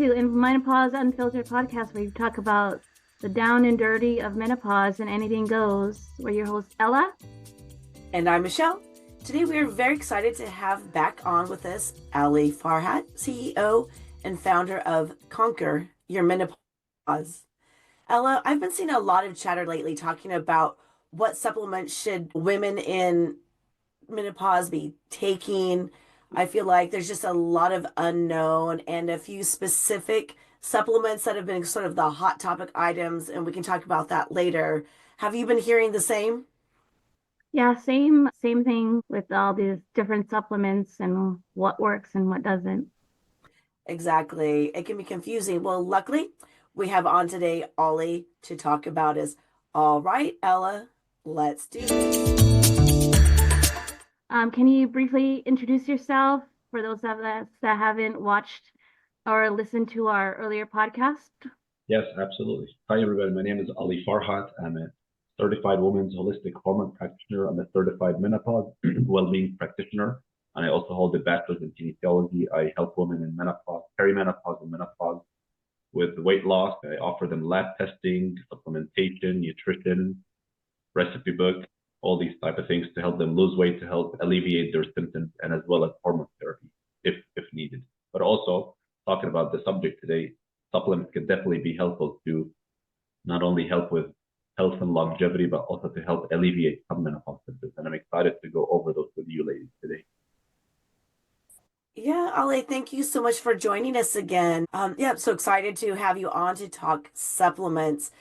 to Menopause Unfiltered podcast, where you talk about the down and dirty of menopause and anything goes. We're your host, Ella. And I'm Michelle. Today we are very excited to have back on with us Ali Farhat, CEO and founder of Conquer Your Menopause. Ella, I've been seeing a lot of chatter lately talking about what supplements should women in menopause be taking. I feel like there's just a lot of unknown and a few specific supplements that have been sort of the hot topic items, and we can talk about that later. Have you been hearing the same? Yeah, same thing with all these different supplements and what works and what doesn't. Exactly. It can be confusing. Well, luckily, we have on today Ollie to talk about us. All right, Ella, let's do this. Can you briefly introduce yourself for those of us that haven't watched or listened to our earlier podcast? Yes, absolutely. Hi, everybody. My name is Ali Farhat. I'm a certified women's holistic hormone practitioner. I'm a certified menopause well-being practitioner, and I also hold a bachelor's in kinesiology. I help women in menopause, perimenopause, and menopause with weight loss. I offer them lab testing, supplementation, nutrition, recipe book, all these type of things to help them lose weight, to help alleviate their symptoms, and as well as hormone therapy if needed. But also talking about the subject today, supplements can definitely be helpful to not only help with health and longevity, but also to help alleviate some menopause symptoms. And I'm excited to go over those with you ladies today. Yeah, Ali, thank you so much for joining us again. I'm so excited to have you on to talk supplements.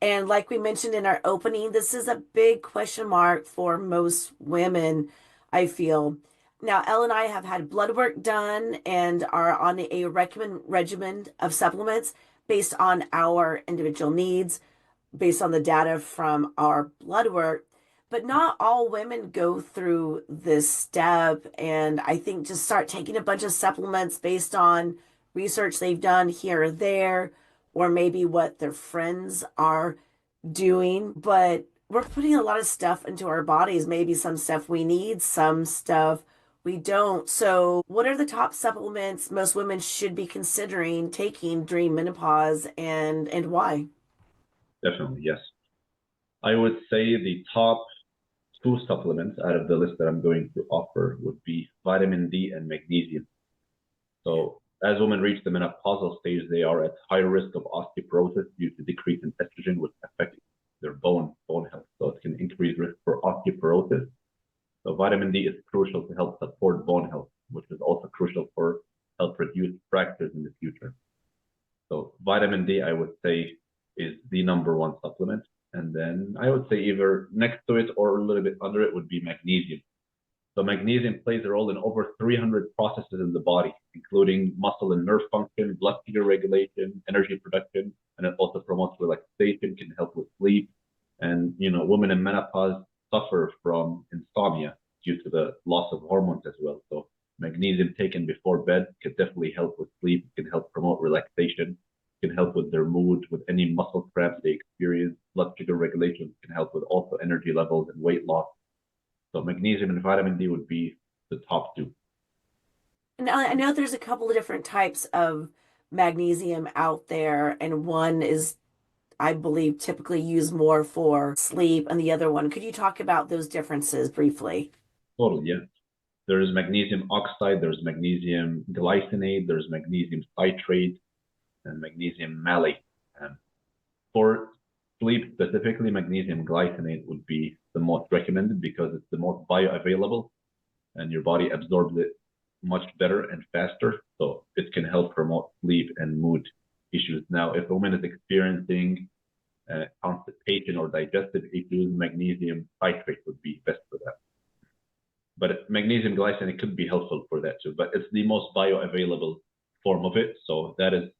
And like we mentioned in our opening, this is a big question mark for most women, I feel. Now, Elle and I have had blood work done and are on a recommended regimen of supplements based on our individual needs, based on the data from our blood work. But not all women go through this step. And I think just start taking a bunch of supplements based on research they've done here or there, or maybe what their friends are doing. But we're putting a lot of stuff into our bodies, maybe some stuff we need, some stuff we don't. So, what are the top supplements most women should be considering taking during menopause, and why? Definitely, yes. I would say the top two supplements out of the list that I'm going to offer would be vitamin D and magnesium. So as women reach the menopausal stage, they are at higher risk of osteoporosis due to decrease in estrogen, which affects their bone health. So it can increase risk for osteoporosis. So vitamin D is crucial to help support bone health, which is also crucial for help reduce fractures in the future. So vitamin D, I would say, is the number one supplement. And then I would say either next to it or a little bit under it would be magnesium. So magnesium plays a role in over 300 processes in the body, including muscle and nerve function, blood sugar regulation, energy production, and it also promotes relaxation, can help with sleep. And, women in menopause suffer from insomnia due to the loss of hormones as well. So magnesium taken before bed can definitely help with sleep, can help promote relaxation, can help with their mood, with any muscle cramps they experience. Blood sugar regulation can help with also energy levels and weight loss. So magnesium and vitamin D would be the top two. And I know there's a couple of different types of magnesium out there, and one is, I believe, typically used more for sleep, and the other one. Could you talk about those differences briefly? Totally, yeah. There's magnesium oxide, there's magnesium glycinate, there's magnesium citrate, and magnesium malate. And for sleep specifically, magnesium glycinate would be the most recommended because it's the most bioavailable and your body absorbs it much better and faster. So it can help promote sleep and mood issues. Now, if a woman is experiencing constipation or digestive issues, magnesium citrate would be best for that. But magnesium glycinate could be helpful for that too, but it's the most bioavailable form of it. So that is,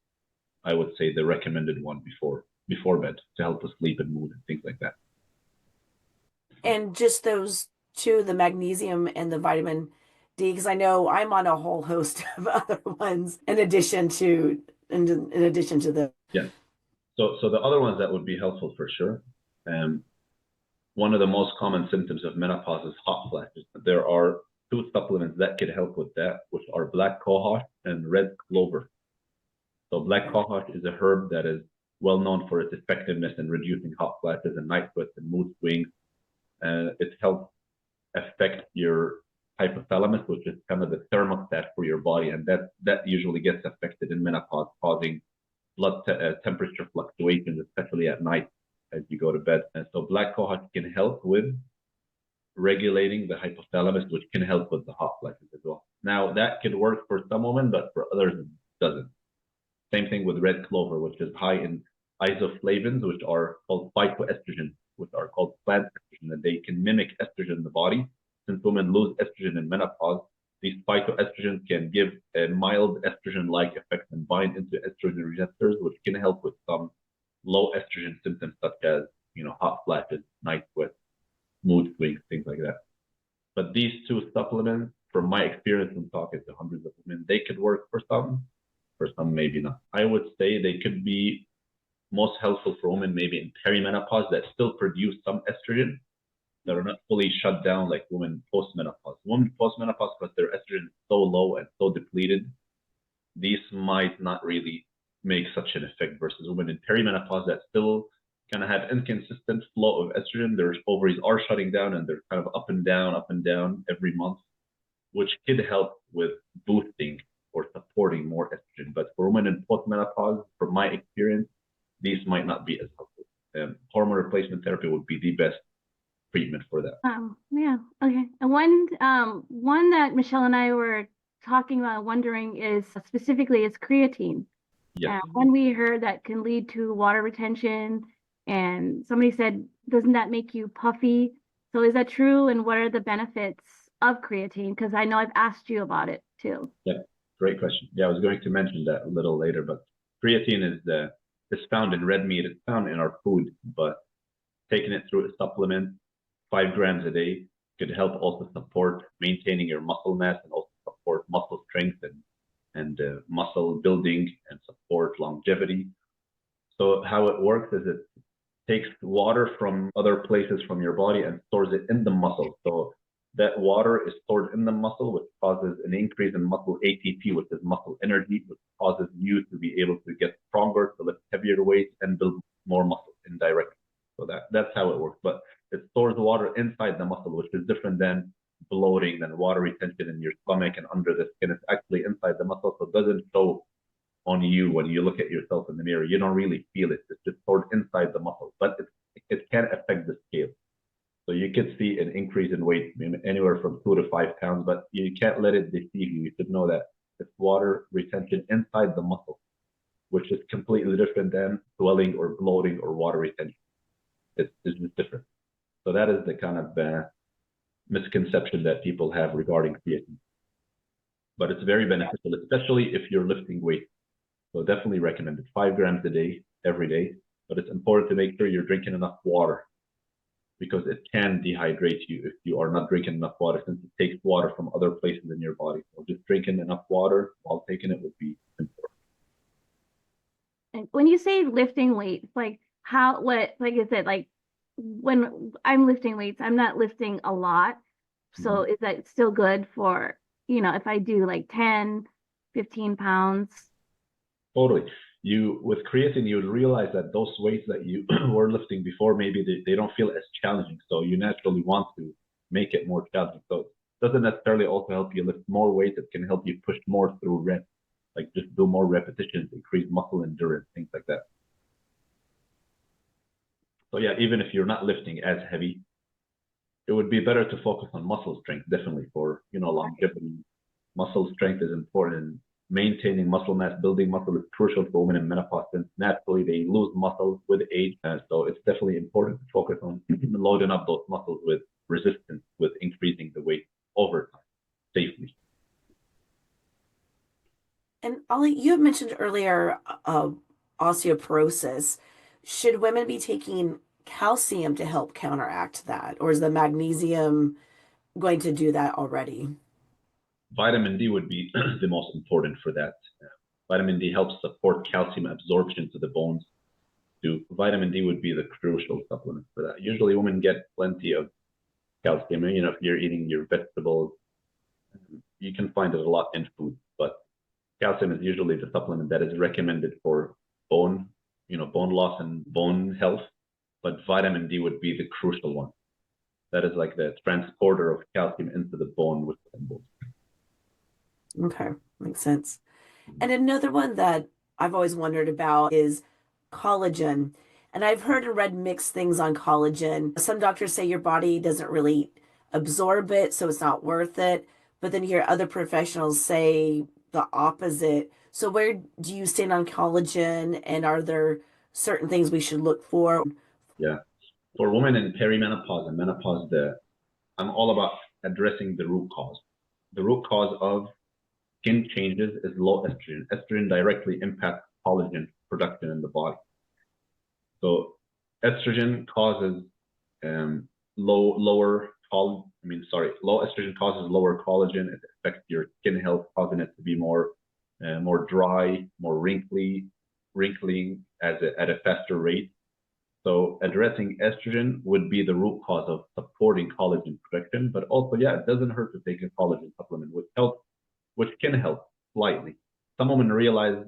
I would say, the recommended one before bed to help with sleep and mood and things like that. And just those two, the magnesium and the vitamin D, because I know I'm on a whole host of other ones in addition to the. Yeah. So the other ones that would be helpful for sure. One of the most common symptoms of menopause is hot flashes. There are two supplements that could help with that, which are black cohosh and red clover. So black cohosh is a herb that is well known for its effectiveness in reducing hot flashes and night sweats and mood swings. It helps affect your hypothalamus, which is kind of the thermostat for your body, and that usually gets affected in menopause, causing temperature fluctuations, especially at night as you go to bed. And so black cohosh can help with regulating the hypothalamus, which can help with the hot flashes as well. Now that could work for some women, but for others it doesn't. Same thing with red clover, which is high in isoflavones, which are called phytoestrogens, which are called plant estrogen, and they can mimic estrogen in the body. Since women lose estrogen in menopause, these phytoestrogens can give a mild estrogen-like effect and bind into estrogen receptors, which can help with some low estrogen symptoms such as, hot flashes, night sweats, mood swings, things like that. But these two supplements, from my experience in talking to hundreds of women, they could work for some maybe not. I would say they could be most helpful for women maybe in perimenopause that still produce some estrogen, that are not fully shut down like women post-menopause. Women post-menopause, because their estrogen is so low and so depleted, these might not really make such an effect versus women in perimenopause that still kind of have inconsistent flow of estrogen. Their ovaries are shutting down and they're kind of up and down every month, which could help with boosting or supporting more estrogen. But for women in post-menopause, from my experience, these might not be as helpful. Hormone replacement therapy would be the best treatment for that. Yeah. Okay. And one that Michelle and I were talking about, wondering is creatine. Yes. When we heard that can lead to water retention, and somebody said, doesn't that make you puffy? So is that true? And what are the benefits of creatine? Because I know I've asked you about it too. Yeah, great question. Yeah, I was going to mention that a little later, but creatine is found in red meat. It's found in our food, but taking it through a supplement, 5 grams a day, could help also support maintaining your muscle mass and also support muscle strength and muscle building and support longevity. So how it works is it takes water from other places from your body and stores it in the muscle. So that water is stored in the muscle, which causes an increase in muscle ATP, which is muscle energy, which causes you to be able to get stronger, to lift heavier weights and build more muscle indirectly. So that's how it works. But it stores water inside the muscle, which is different than bloating and water retention in your stomach and under the skin. It's actually inside the muscle, so it doesn't show on you when you look at yourself in the mirror. You don't really feel it. It's just stored inside the muscle, but it can affect the scale. So you could see an increase in weight anywhere from 2 to 5 pounds, but you can't let it deceive you. You should know that it's water retention inside the muscle, which is completely different than swelling or bloating or water retention. It's just different. So that is the kind of misconception that people have regarding creatine. But it's very beneficial, especially if you're lifting weight. So definitely recommended 5 grams a day, every day. But it's important to make sure you're drinking enough water, because it can dehydrate you if you are not drinking enough water, since it takes water from other places in your body. So just drinking enough water while taking it would be important. And when you say lifting weights, like is it like when I'm lifting weights, I'm not lifting a lot. So is that still good for, if I do like 10, 15 pounds? Totally. With creatine, you would realize that those weights that you were lifting before, maybe they don't feel as challenging. So you naturally want to make it more challenging. So it doesn't necessarily also help you lift more weight. It can help you push more through reps, like just do more repetitions, increase muscle endurance, things like that. So yeah, even if you're not lifting as heavy, it would be better to focus on muscle strength, definitely for, longevity. Muscle strength is important. Maintaining muscle mass, building muscle is crucial for women in menopause, since naturally they lose muscle with age. So it's definitely important to focus on loading up those muscles with resistance, with increasing the weight over time safely. And Ali, you had mentioned earlier osteoporosis. Should women be taking calcium to help counteract that, or is the magnesium going to do that already? Vitamin D would be the most important for that. Vitamin D helps support calcium absorption to the bones. Vitamin D would be the crucial supplement for that. Usually women get plenty of calcium. If you're eating your vegetables, you can find it a lot in food, but calcium is usually the supplement that is recommended for bone, bone loss and bone health, but vitamin D would be the crucial one. That is like the transporter of calcium into the bone within bone. Okay, makes sense. And another one that I've always wondered about is collagen. And I've heard and read mixed things on collagen. Some doctors say your body doesn't really absorb it, so it's not worth it. But then you hear other professionals say the opposite. So where do you stand on collagen, and are there certain things we should look for? Yeah. For women in perimenopause and menopause, I'm all about addressing the root cause. The root cause of skin changes is low estrogen. Estrogen directly impacts collagen production in the body. So estrogen causes low estrogen causes lower collagen. It affects your skin health, causing it to be more dry, more wrinkling at a faster rate. So addressing estrogen would be the root cause of supporting collagen production, but also, it doesn't hurt to take a collagen supplement, which can help slightly. Some women realize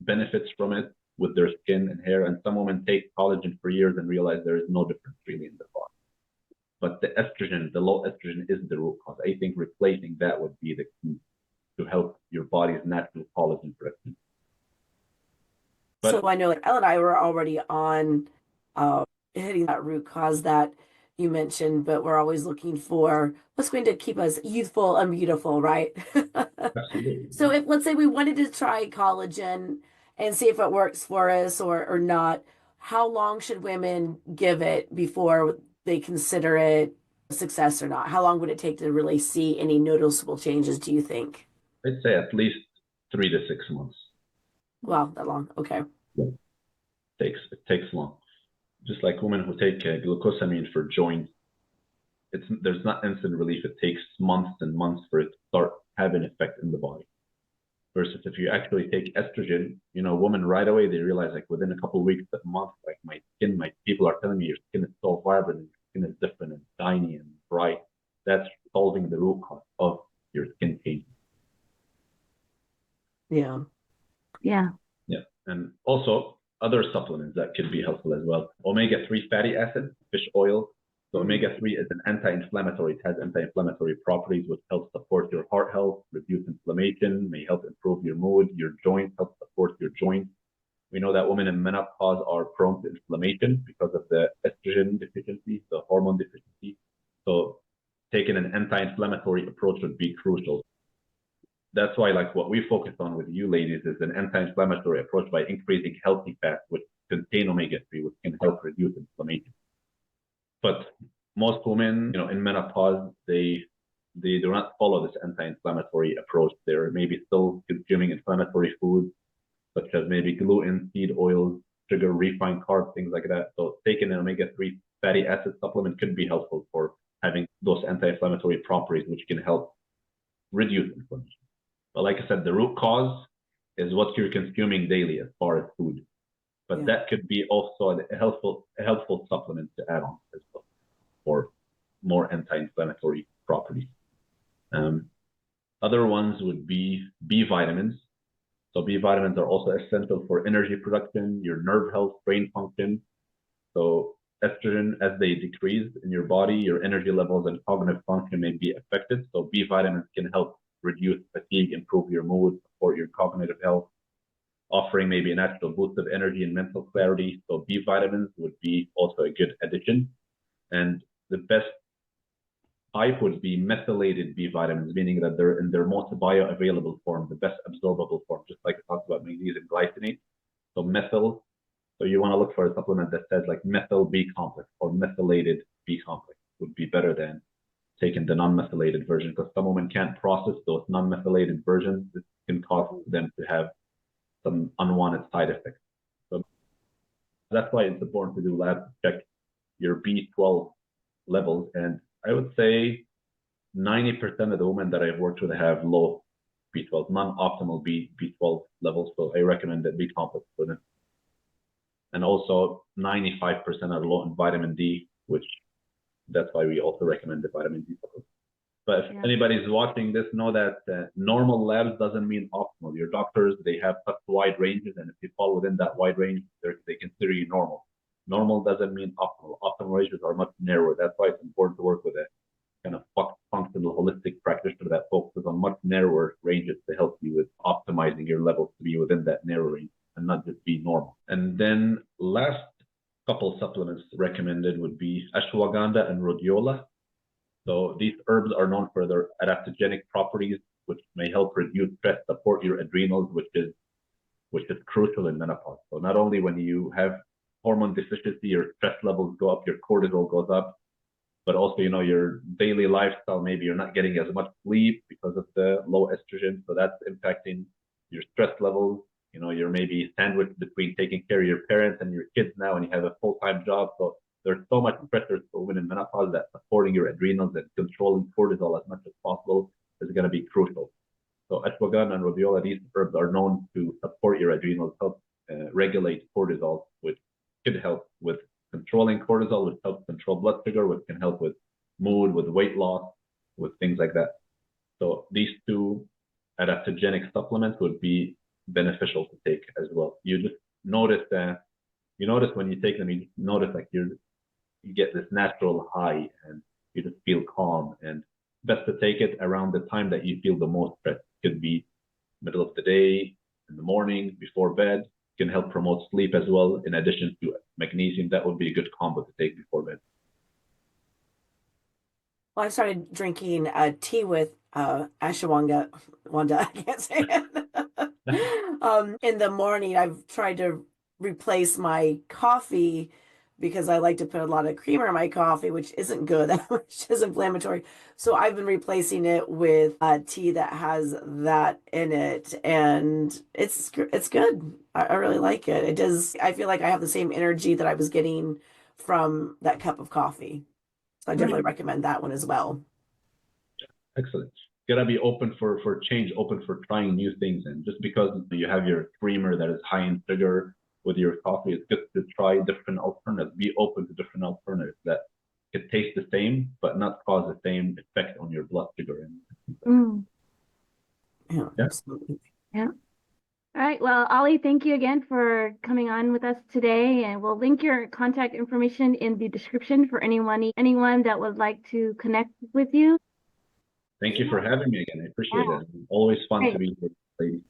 benefits from it with their skin and hair, and some women take collagen for years and realize there is no difference really in the body. But the low estrogen is the root cause. I think replacing that would be the key to help your body's natural collagen production. So I know Elle and I were already on hitting that root cause that you mentioned, but we're always looking for what's going to keep us youthful and beautiful, right? Absolutely. So if, let's say we wanted to try collagen and see if it works for us or not, how long should women give it before they consider it a success or not? How long would it take to really see any noticeable changes, do you think? I'd say at least 3 to 6 months. Wow, that long. Okay. Yeah. It takes long. Just like women who take glucosamine for joints, there's not instant relief. It takes months and months for it to start having effect in the body. Versus if you actually take estrogen, women right away, they realize like within a couple of weeks, a month, like my people are telling me your skin is so vibrant, and your skin is different and shiny and bright. That's solving the root cause of your skin change. Yeah. Yeah. Yeah. And also other supplements that could be helpful as well. Omega-3 fatty acid, fish oil. So omega-3 is an anti-inflammatory. It has anti-inflammatory properties, which help support your heart health, reduce inflammation, may help improve your mood, your joints, help support your joints. We know that women in menopause are prone to inflammation because of the estrogen deficiency, the hormone deficiency. So taking an anti-inflammatory approach would be crucial. That's why, like, what we focus on with you ladies is an anti-inflammatory approach by increasing healthy fats, which contain omega-3, which can help reduce inflammation. But most women, in menopause, they do not follow this anti-inflammatory approach. They're maybe still consuming inflammatory foods, such as maybe gluten, seed oils, sugar, refined carbs, things like that. So taking an omega-3 fatty acid supplement could be helpful for having those anti-inflammatory properties, which can help reduce inflammation. But like I said, the root cause is what you're consuming daily as far as food. But that could be also a helpful supplement to add on as well for more anti-inflammatory properties. Other ones would be B vitamins. So B vitamins are also essential for energy production, your nerve health, brain function. So estrogen, as they decrease in your body, your energy levels and cognitive function may be affected. So B vitamins can help reduce fatigue, improve your mood, support your cognitive health, offering maybe a natural boost of energy and mental clarity. So B vitamins would be also a good addition. And the best type would be methylated B vitamins, meaning that they're in their most bioavailable form, the best absorbable form, just like I talked about magnesium glycinate. So methyl. So you want to look for a supplement that says like methyl B complex or methylated B complex would be better than taking the non-methylated version, because some women can't process those non-methylated versions. It can cause them to have some unwanted side effects. So that's why it's important to do lab check your B12 levels. And I would say 90% of the women that I've worked with have low B12, non-optimal B12 levels. So I recommend that B complex for them. And also 95% are low in vitamin D, which that's why we also recommend the vitamin D supplement. But if anybody's watching this, know that normal labs doesn't mean optimal. Your doctors, they have such wide ranges, and if you fall within that wide range, they consider you normal. Normal doesn't mean optimal. Optimal ranges are much narrower. That's why it's important to work with a kind of functional, holistic practitioner that focuses on much narrower ranges to help you with optimizing your levels to be within that narrow range and not just be normal. And then last couple supplements recommended would be ashwagandha and rhodiola. So these herbs are known for their adaptogenic properties, which may help reduce stress, support your adrenals, which is crucial in menopause. So not only when you have hormone deficiency, your stress levels go up, your cortisol goes up, but also, your daily lifestyle, maybe you're not getting as much sleep because of the low estrogen. So that's impacting your stress levels. You're maybe sandwiched between taking care of your parents and your kids now, and you have a full-time job. So there's so much pressure for women in menopause that supporting your adrenals and controlling cortisol as much as possible is going to be crucial. So ashwagandha and rhodiola, these herbs are known to support your adrenals, help regulate cortisol, which could help with controlling cortisol, which helps control blood sugar, which can help with mood, with weight loss, with things like that. So these two adaptogenic supplements would be beneficial to take as well. You just notice when you take them, you notice like you get this natural high and you just feel calm. And best to take it around the time that you feel the most stress. It could be middle of the day, in the morning, before bed. Can help promote sleep as well. In addition to magnesium, that would be a good combo to take before bed. Well, I started drinking tea with ashwagandha. I can't say it. In the morning, I've tried to replace my coffee because I like to put a lot of creamer in my coffee, which isn't good, which is inflammatory. So I've been replacing it with tea that has that in it, and it's good. I really like it. It does. I feel like I have the same energy that I was getting from that cup of coffee. So I definitely recommend that one as well. Excellent. Gotta be open for change, open for trying new things. And just because you have your creamer that is high in sugar with your coffee, it's good to try different alternatives. Be open to different alternatives that could taste the same, but not cause the same effect on your blood sugar. Yeah, absolutely. Yeah. All right. Well, Ali, thank you again for coming on with us today. And we'll link your contact information in the description for anyone that would like to connect with you. Thank you for having me again. I appreciate it. It's always fun to be with ladies.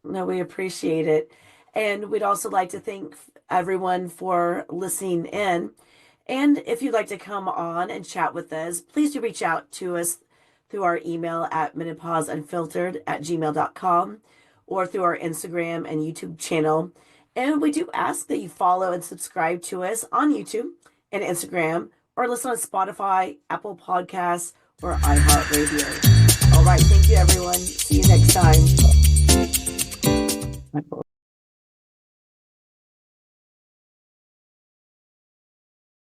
No, we appreciate it. And we'd also like to thank everyone for listening in. And if you'd like to come on and chat with us, please do reach out to us through our email at menopauseunfiltered@gmail.com or through our Instagram and YouTube channel. And we do ask that you follow and subscribe to us on YouTube and Instagram, or listen on Spotify, Apple Podcasts, or iHeartRadio. All right. Thank you, everyone. See you next time.